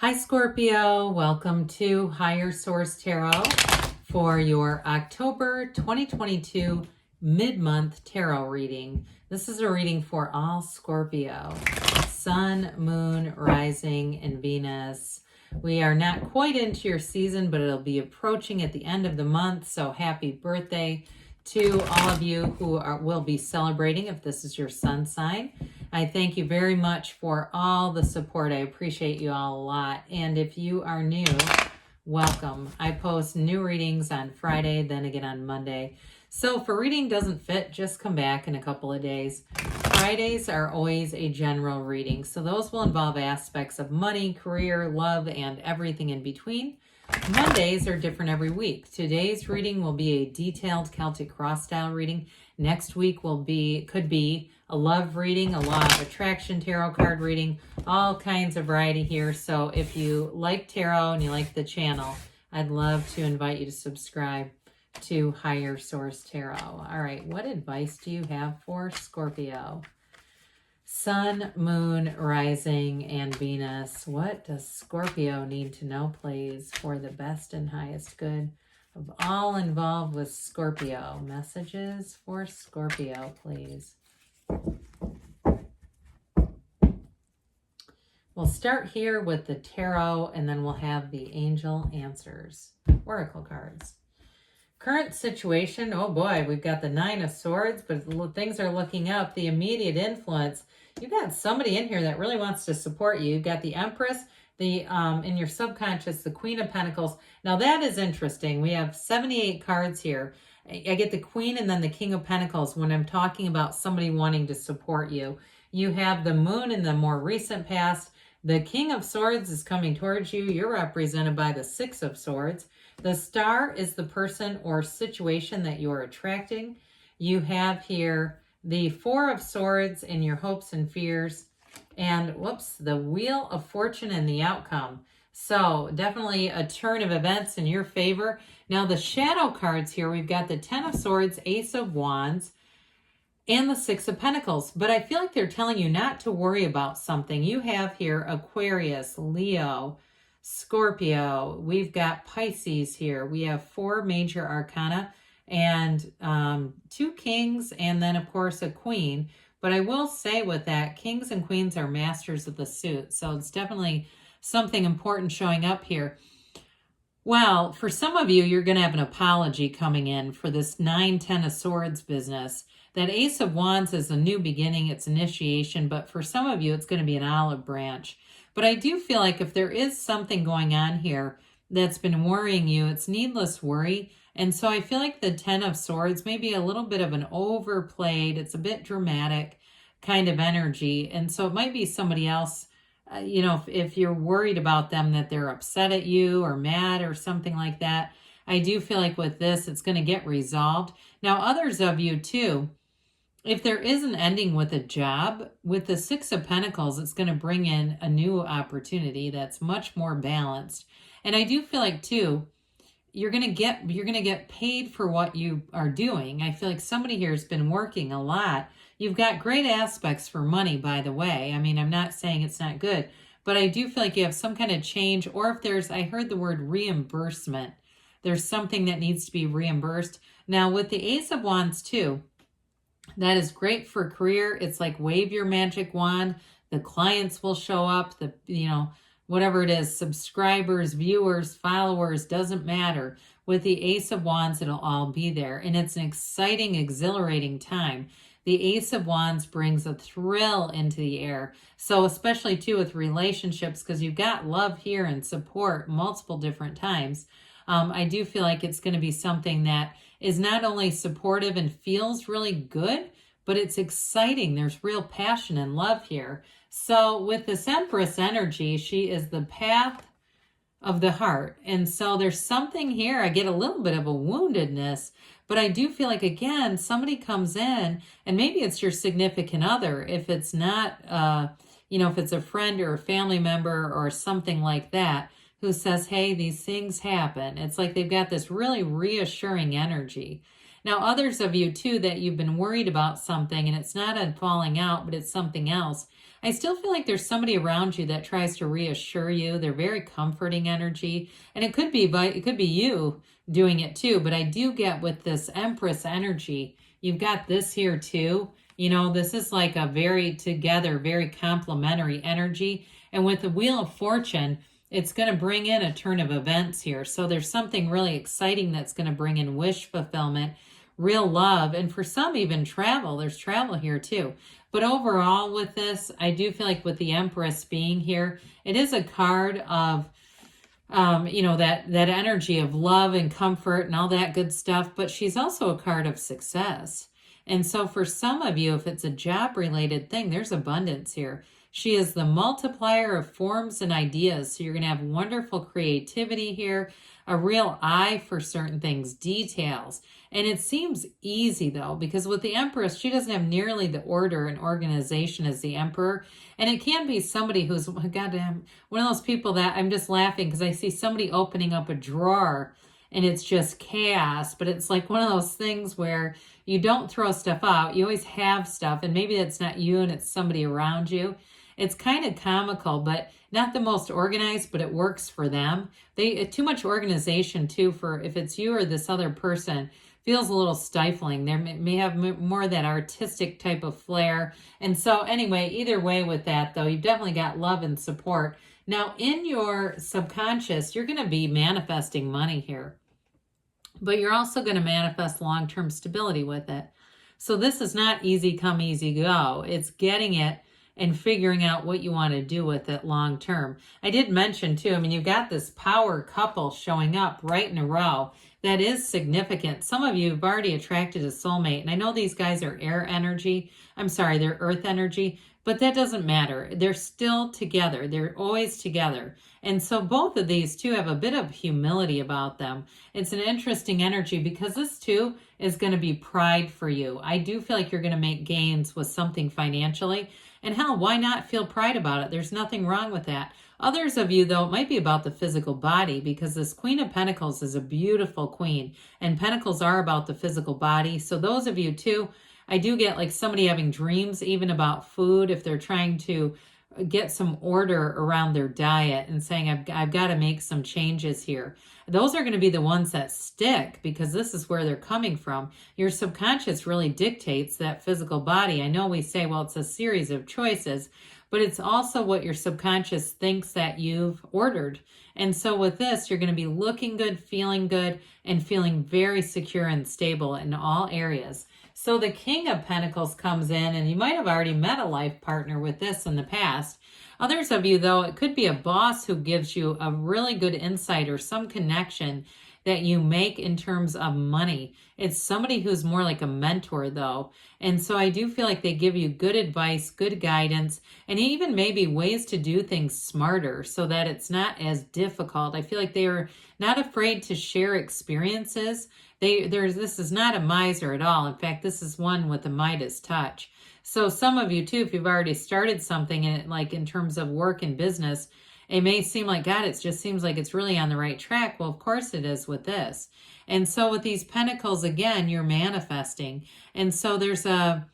Hi Scorpio, welcome to Higher Source Tarot for your October 2022 mid-month tarot reading. This is a reading for all Scorpio, Sun, Moon, Rising, and Venus. We are not quite into your season, but it'll be approaching at the end of the month, so happy birthday to all of you who will be celebrating if this is your sun sign. I thank you very much for all the support. I appreciate you all a lot. And if you are new, welcome. I post new readings on Friday, then again on Monday. So if a reading doesn't fit, just come back in a couple of days. Fridays are always a general reading. So those will involve aspects of money, career, love, and everything in between. Mondays are different every week. Today's reading will be a detailed Celtic cross style reading. Next week could be a love reading, a law of attraction tarot card reading, all kinds of variety here. So if you like tarot and you like the channel, I'd love to invite you to subscribe to Higher Source Tarot. All right, what advice do you have for Scorpio? Sun, Moon, Rising, and Venus. What does Scorpio need to know, please, for the best and highest good of all involved with Scorpio? Messages for Scorpio, please. We'll start here with the tarot, and then we'll have the angel answers. Oracle cards. Current situation, oh boy, we've got the Nine of Swords, but things are looking up. The immediate influence, you've got somebody in here that really wants to support you. You've got the Empress, in your subconscious, the Queen of Pentacles. Now that is interesting. We have 78 cards here. I get the Queen and then the King of Pentacles when I'm talking about somebody wanting to support you. You have the Moon in the more recent past. The King of Swords is coming towards you. You're represented by the Six of Swords. The Star is the person or situation that you're attracting. You have here the Four of Swords in your hopes and fears. And the Wheel of Fortune and the outcome. So definitely a turn of events in your favor. Now the shadow cards here, we've got the Ten of Swords, Ace of Wands, and the Six of Pentacles. But I feel like they're telling you not to worry about something. You have here Aquarius, Leo, Scorpio. We've got Pisces here. We have four major arcana and two kings, and then of course a queen. But I will say with that, kings and queens are masters of the suit. So it's definitely something important showing up here. Well, for some of you, you're going to have an apology coming in for this 9-10 of Swords business. That Ace of Wands is a new beginning, it's initiation, but for some of you, it's going to be an olive branch. But I do feel like if there is something going on here that's been worrying you, it's needless worry. And so I feel like the Ten of Swords may be a little bit of an overplayed, it's a bit dramatic kind of energy. And so it might be somebody else, if you're worried about them that they're upset at you or mad or something like that. I do feel like with this, it's going to get resolved. Now, others of you too, if there is an ending with a job, with the Six of Pentacles, it's going to bring in a new opportunity that's much more balanced. And I do feel like too, you're going to get paid for what you are doing. I feel like somebody here has been working a lot. You've got great aspects for money, by the way. I mean, I'm not saying it's not good, but I do feel like you have some kind of change, or if I heard the word reimbursement, there's something that needs to be reimbursed. Now with the Ace of Wands too, that is great for career. It's like wave your magic wand. The clients will show up, whatever it is, subscribers, viewers, followers, doesn't matter. With the Ace of Wands, it'll all be there. And it's an exciting, exhilarating time. The Ace of Wands brings a thrill into the air. So especially too with relationships, because you've got love here and support multiple different times. I do feel like it's going to be something that is not only supportive and feels really good, but it's exciting. There's real passion and love here. So with this Empress energy, she is the path of the heart. And so there's something here. I get a little bit of a woundedness, but I do feel like, again, somebody comes in and maybe it's your significant other. If it's not, if it's a friend or a family member or something like that, who says, hey, these things happen. It's like they've got this really reassuring energy. Now, others of you too, that you've been worried about something and it's not a falling out, but it's something else. I still feel like there's somebody around you that tries to reassure you. They're very comforting energy. And it could be you doing it too. But I do get with this Empress energy, you've got this here too. You know, this is like a very together, very complementary energy. And with the Wheel of Fortune, it's going to bring in a turn of events here. So there's something really exciting that's going to bring in wish fulfillment, real love, and for some even travel. There's travel here too. But overall with this, I do feel like with the Empress being here, it is a card of, that energy of love and comfort and all that good stuff. But she's also a card of success. And so for some of you, if it's a job related thing, there's abundance here. She is the multiplier of forms and ideas. So you're going to have wonderful creativity here, a real eye for certain things, details. And it seems easy though, because with the Empress, she doesn't have nearly the order and organization as the Emperor. And it can be somebody who's, goddamn, one of those people that I'm just laughing because I see somebody opening up a drawer and it's just chaos. But it's like one of those things where you don't throw stuff out. You always have stuff, and maybe it's not you and it's somebody around you. It's kind of comical, but not the most organized, but it works for them. Too much organization too, for if it's you or this other person, feels a little stifling. They may have more of that artistic type of flair. And so anyway, either way with that though, you've definitely got love and support. Now in your subconscious, you're going to be manifesting money here, but you're also going to manifest long-term stability with it. So this is not easy come, easy go. It's getting it and figuring out what you want to do with it long term. I did mention too, I mean, you've got this power couple showing up right in a row. That is significant. Some of you have already attracted a soulmate. And I know these guys are air energy. I'm sorry, they're earth energy. But that doesn't matter. They're still together. They're always together. And so both of these two have a bit of humility about them. It's an interesting energy because this too is going to be pride for you. I do feel like you're going to make gains with something financially. And hell, why not feel pride about it? There's nothing wrong with that. Others of you, though, it might be about the physical body because this Queen of Pentacles is a beautiful queen. And Pentacles are about the physical body. So those of you, too, I do get like somebody having dreams even about food if they're trying to get some order around their diet and saying, I've got to make some changes here. Those are going to be the ones that stick because this is where they're coming from. Your subconscious really dictates that physical body. I know we say, well, it's a series of choices, but it's also what your subconscious thinks that you've ordered. And so with this, you're going to be looking good, and feeling very secure and stable in all areas. So the King of Pentacles comes in, and you might have already met a life partner with this in the past. Others of you, though, it could be a boss who gives you a really good insight or some connection that you make in terms of money. It's somebody who's more like a mentor, though. And so I do feel like they give you good advice, good guidance, and even maybe ways to do things smarter so that it's not as difficult. I feel like they are not afraid to share experiences. This is not a miser at all. In fact, this is one with a Midas touch. So some of you too, if you've already started something in terms of work and business, it may seem like, God, it just seems like it's really on the right track. Well, of course it is with this. And so with these pentacles, again, you're manifesting. And so there's a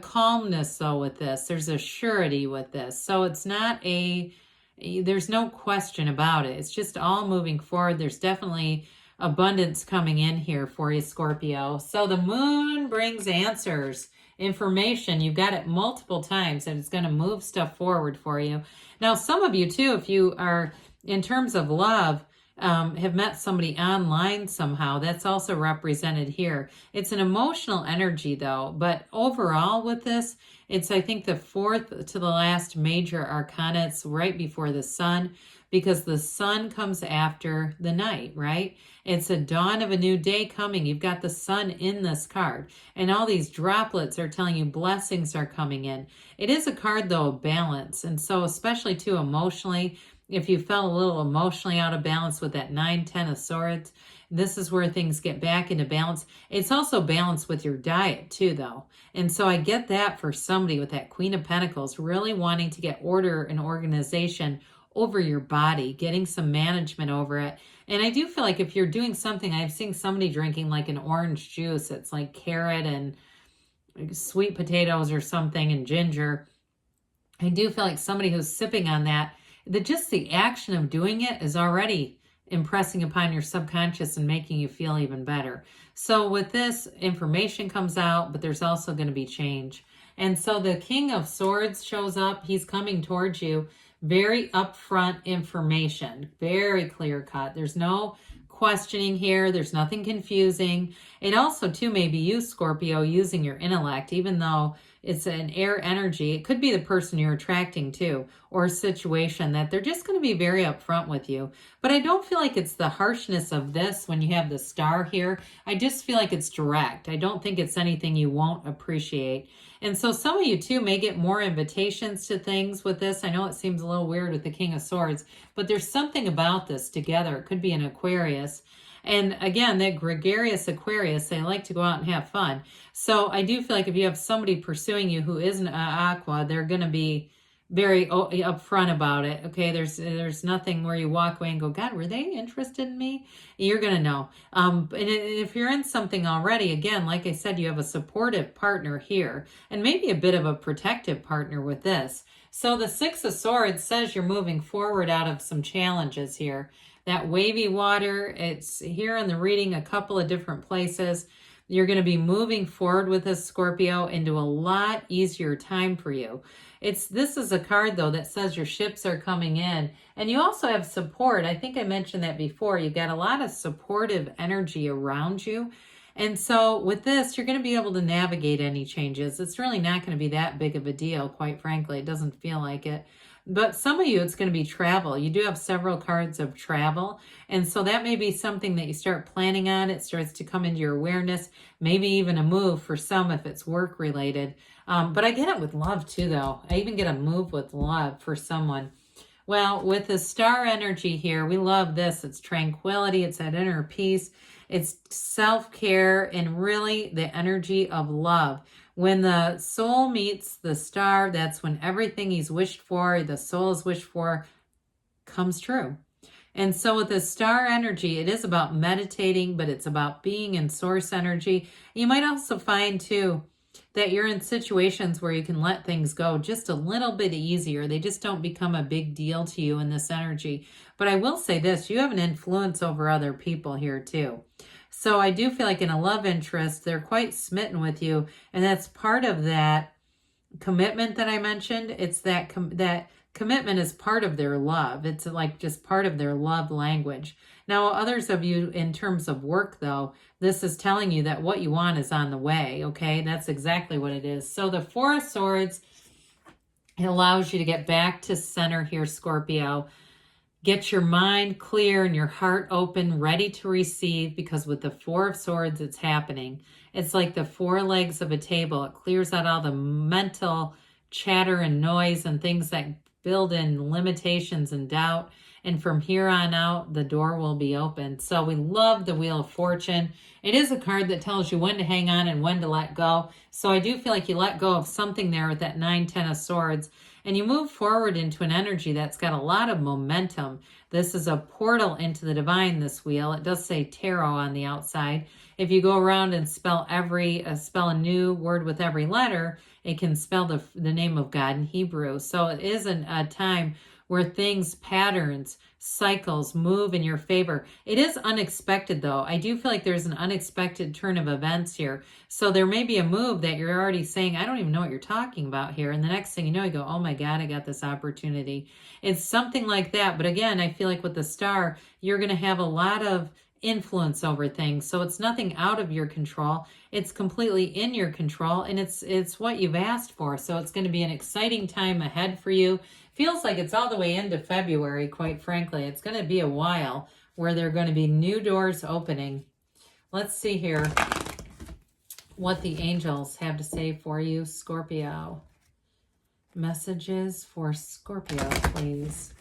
calmness though with this. There's a surety with this. So it's not there's no question about it. It's just all moving forward. There's definitely abundance coming in here for you, Scorpio. So the moon brings answers, information. You've got it multiple times and it's going to move stuff forward for you. Now, some of you too, if you are in terms of love, have met somebody online somehow, that's also represented here. It's an emotional energy though, but overall with this, it's, I think, the fourth to the last major arcana. It's right before the sun, because the sun comes after the night, right? It's a dawn of a new day coming. You've got the sun in this card, and all these droplets are telling you blessings are coming in. It is a card, though, of balance, and so especially, too, emotionally, if you felt a little emotionally out of balance with that 9, 10 of swords, this is where things get back into balance. It's also balanced with your diet, too, though. And so I get that for somebody with that Queen of Pentacles, really wanting to get order and organization over your body, getting some management over it. And I do feel like if you're doing something, I've seen somebody drinking like an orange juice. It's like carrot and sweet potatoes or something and ginger. I do feel like somebody who's sipping on that, just the action of doing it is already impressing upon your subconscious and making you feel even better. So with this, information comes out, but there's also going to be change. And so the King of Swords shows up. He's coming towards you. Very upfront information, very clear cut. There's no questioning here. There's nothing confusing. It also, too, may be you, Scorpio, using your intellect, even though it's an air energy. It could be the person you're attracting to, or a situation that they're just going to be very upfront with you. But I don't feel like it's the harshness of this when you have the star here. I just feel like it's direct. I don't think it's anything you won't appreciate. And so some of you, too, may get more invitations to things with this. I know it seems a little weird with the King of Swords, but there's something about this together. It could be an Aquarius. And again, that gregarious Aquarius, they like to go out and have fun. So I do feel like if you have somebody pursuing you who isn't Aqua, they're going to be very upfront about it. Okay, there's nothing where you walk away and go, God, were they interested in me? You're going to know. And if you're in something already, again, like I said, you have a supportive partner here and maybe a bit of a protective partner with this. So the Six of Swords says you're moving forward out of some challenges here. That wavy water, it's here in the reading a couple of different places. You're going to be moving forward with this, Scorpio, into a lot easier time for you. This is a card, though, that says your ships are coming in. And you also have support. I think I mentioned that before. You've got a lot of supportive energy around you. And so with this, you're going to be able to navigate any changes. It's really not going to be that big of a deal, quite frankly. It doesn't feel like it. But some of you, it's going to be travel. You do have several cards of travel. And so that may be something that you start planning on. It starts to come into your awareness, maybe even a move for some if it's work related. But I get it with love too, though. I even get a move with love for someone. Well, with the star energy here, we love this. It's tranquility. It's that inner peace. It's self-care and really the energy of love. When the soul meets the star, that's when everything he's wished for, the soul has wished for, comes true. And so with the star energy, it is about meditating, but it's about being in source energy. You might also find, too, that you're in situations where you can let things go just a little bit easier. They just don't become a big deal to you in this energy. But I will say this, you have an influence over other people here, too. So I do feel like in a love interest, they're quite smitten with you. And that's part of that commitment that I mentioned. It's that commitment is part of their love. It's like just part of their love language. Now, others of you in terms of work, though, this is telling you that what you want is on the way. Okay, that's exactly what it is. So the Four of Swords, it allows you to get back to center here, Scorpio. Get your mind clear and your heart open, ready to receive, because with the Four of Swords, it's happening. It's like the four legs of a table. It clears out all the mental chatter and noise and things that build in limitations and doubt. And from here on out, the door will be open. So we love the Wheel of Fortune. It is a card that tells you when to hang on and when to let go. So I do feel like you let go of something there with that 9, 10 of Swords. And you move forward into an energy that's got a lot of momentum. This is a portal into the divine, this wheel. It does say tarot on the outside. If you go around and spell a new word with every letter, it can spell the name of God in Hebrew. So it isn't a time where things, patterns, cycles move in your favor. It is unexpected, though. I do feel like there's an unexpected turn of events here. So there may be a move that you're already saying, I don't even know what you're talking about here. And the next thing you know, you go, oh my God, I got this opportunity. It's something like that. But again, I feel like with the star, you're going to have a lot of influence over things. So it's nothing out of your control. It's completely in your control, and it's what you've asked for. So it's going to be an exciting time ahead for you. Feels like it's all the way into February, quite frankly. It's going to be a while where there are going to be new doors opening. Let's see here what the angels have to say for you, Scorpio. Messages for Scorpio, please.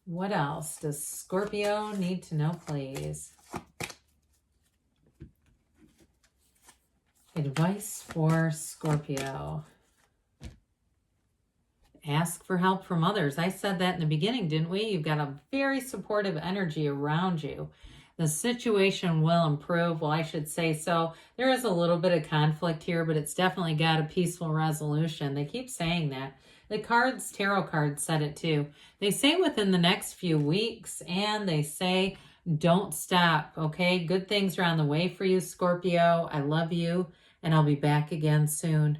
What else does Scorpio need to know, please? Advice for Scorpio. Ask for help from others. I said that in the beginning, didn't we? You've got a very supportive energy around you. The situation will improve. Well, I should say so. There is a little bit of conflict here, but it's definitely got a peaceful resolution. They keep saying that. The cards, tarot cards said it too. They say within the next few weeks, and they say don't stop, okay? Good things are on the way for you, Scorpio. I love you, and I'll be back again soon.